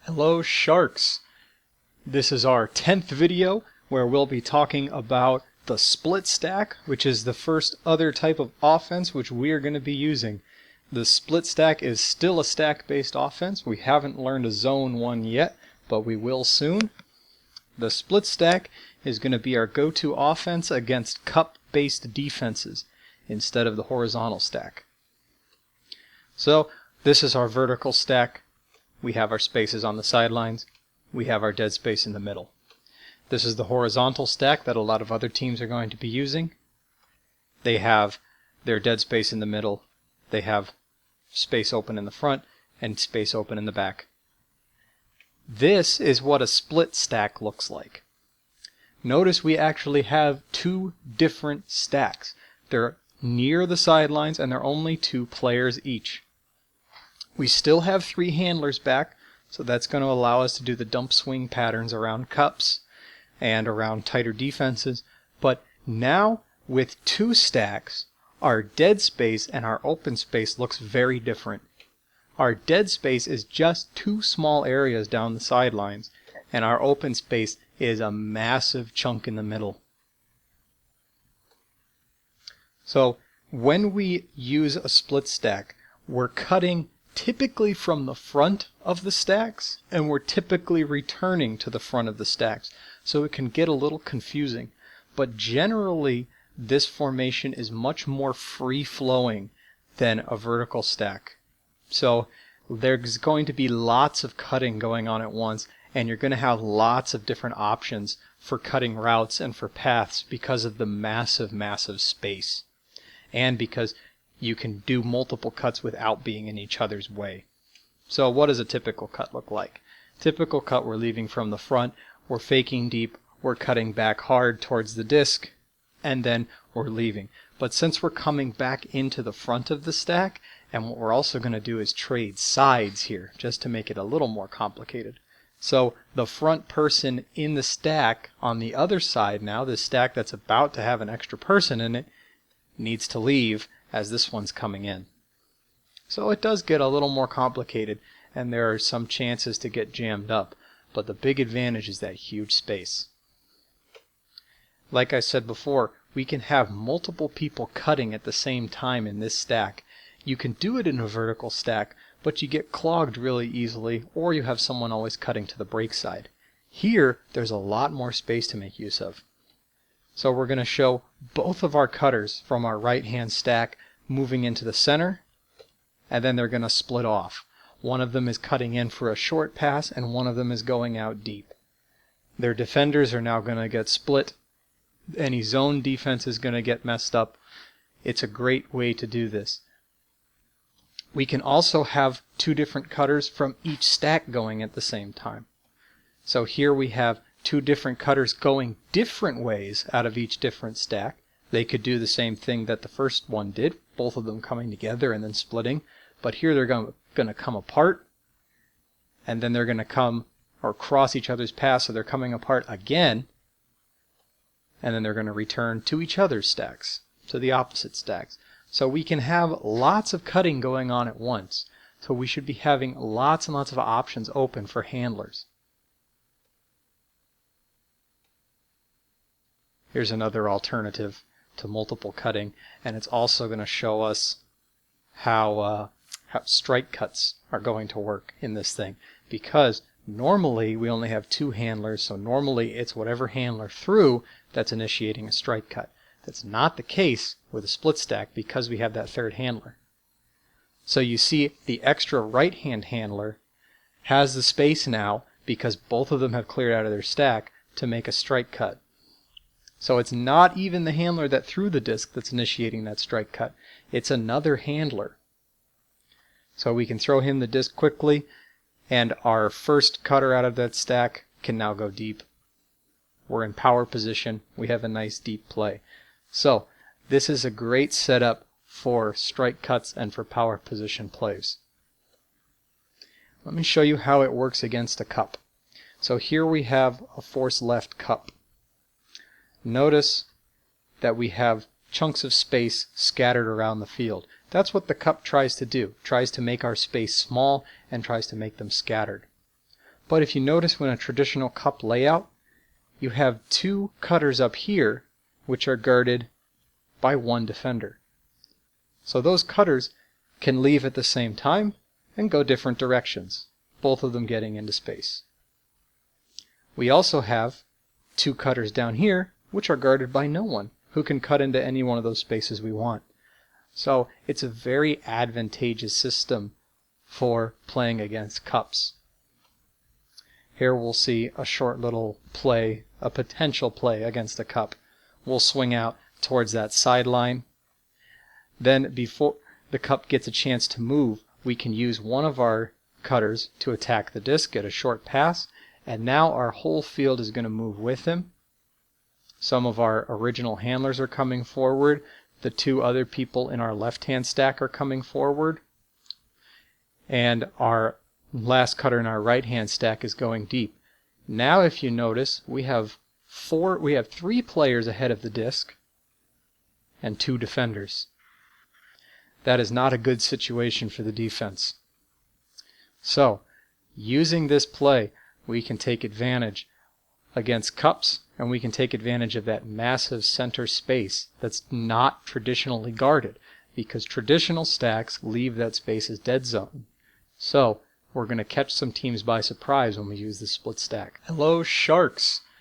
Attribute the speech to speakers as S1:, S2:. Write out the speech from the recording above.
S1: Hello Sharks! This is our 10th video where we'll be talking about the split stack, which is the first other type of offense which we are going to be using. The split stack is still a stack-based offense. We haven't learned a zone one yet, but we will soon. The split stack is going to be our go-to offense against cup-based defenses instead of the horizontal stack. So this is our vertical stack. We have our spaces on the sidelines. We have our dead space in the middle. This is the horizontal stack that a lot of other teams are going to be using. They have their dead space in the middle. They have space open in the front and space open in the back. This is what a split stack looks like. Notice we actually have two different stacks. They're near the sidelines and they're only 2 players each. We still have 3 handlers back, so that's going to allow us to do the dump swing patterns around cups and around tighter defenses. But now with 2 stacks, our dead space and our open space looks very different. Our dead space is just 2 small areas down the sidelines, and our open space is a massive chunk in the middle. So when we use a split stack, we're cutting typically from the front of the stacks, and we're typically returning to the front of the stacks, so it can get a little confusing. But generally, this formation is much more free-flowing than a vertical stack. So there's going to be lots of cutting going on at once, and you're going to have lots of different options for cutting routes and for paths because of the massive space, and because you can do multiple cuts without being in each other's way. So what does a typical cut look like? Typical cut, we're leaving from the front, we're faking deep, we're cutting back hard towards the disc, and then we're leaving. But since we're coming back into the front of the stack, and what we're also going to do is trade sides here, just to make it a little more complicated. So the front person in the stack on the other side now, this stack that's about to have an extra person in it, needs to leave as this one's coming in. So it does get a little more complicated, and there are some chances to get jammed up, but the big advantage is that huge space. Like I said before, we can have multiple people cutting at the same time in this stack. You can do it in a vertical stack, but you get clogged really easily, or you have someone always cutting to the break side. Here, there's a lot more space to make use of. So we're going to show both of our cutters from our right-hand stack moving into the center, and then they're going to split off. One of them is cutting in for a short pass, and one of them is going out deep. Their defenders are now going to get split. Any zone defense is going to get messed up. It's a great way to do this. We can also have 2 different cutters from each stack going at the same time. So here we have 2 different cutters going different ways out of each different stack. They could do the same thing that the first one did, both of them coming together and then splitting, but here they're going to come apart, and then they're going to come or cross each other's paths, so they're coming apart again, and then they're going to return to each other's stacks, to the opposite stacks. So we can have lots of cutting going on at once, so we should be having lots and lots of options open for handlers. Here's another alternative to multiple cutting, and it's also going to show us how strike cuts are going to work in this thing, because normally we only have 2 handlers, so normally it's whatever handler through that's initiating a strike cut. That's not the case with a split stack because we have that 3rd handler. So you see the extra right-hand handler has the space now because both of them have cleared out of their stack to make a strike cut. So it's not even the handler that threw the disc that's initiating that strike cut. It's another handler. So we can throw him the disc quickly, and our first cutter out of that stack can now go deep. We're in power position. We have a nice deep play. So this is a great setup for strike cuts and for power position plays. Let me show you how it works against a cup. So here we have a force left cup. Notice that we have chunks of space scattered around the field. That's what the cup tries to do. It tries to make our space small and tries to make them scattered. But if you notice when a traditional cup layout, you have two cutters up here which are guarded by one defender. So those cutters can leave at the same time and go different directions, both of them getting into space. We also have two cutters down here which are guarded by no one, who can cut into any one of those spaces we want. So it's a very advantageous system for playing against cups. Here we'll see a short little play, a potential play against a cup. We'll swing out towards that sideline. Then before the cup gets a chance to move, we can use one of our cutters to attack the disc, get a short pass, and now our whole field is going to move with him. Some of our original handlers are coming forward. The two other people in our left-hand stack are coming forward. And our last cutter in our right-hand stack is going deep. Now if you notice, we have three players ahead of the disc and two defenders. That is not a good situation for the defense. So, using this play, we can take advantage against cups, and we can take advantage of that massive center space that's not traditionally guarded, because traditional stacks leave that space as dead zone. So we're going to catch some teams by surprise when we use the split stack. Hello, Sharks!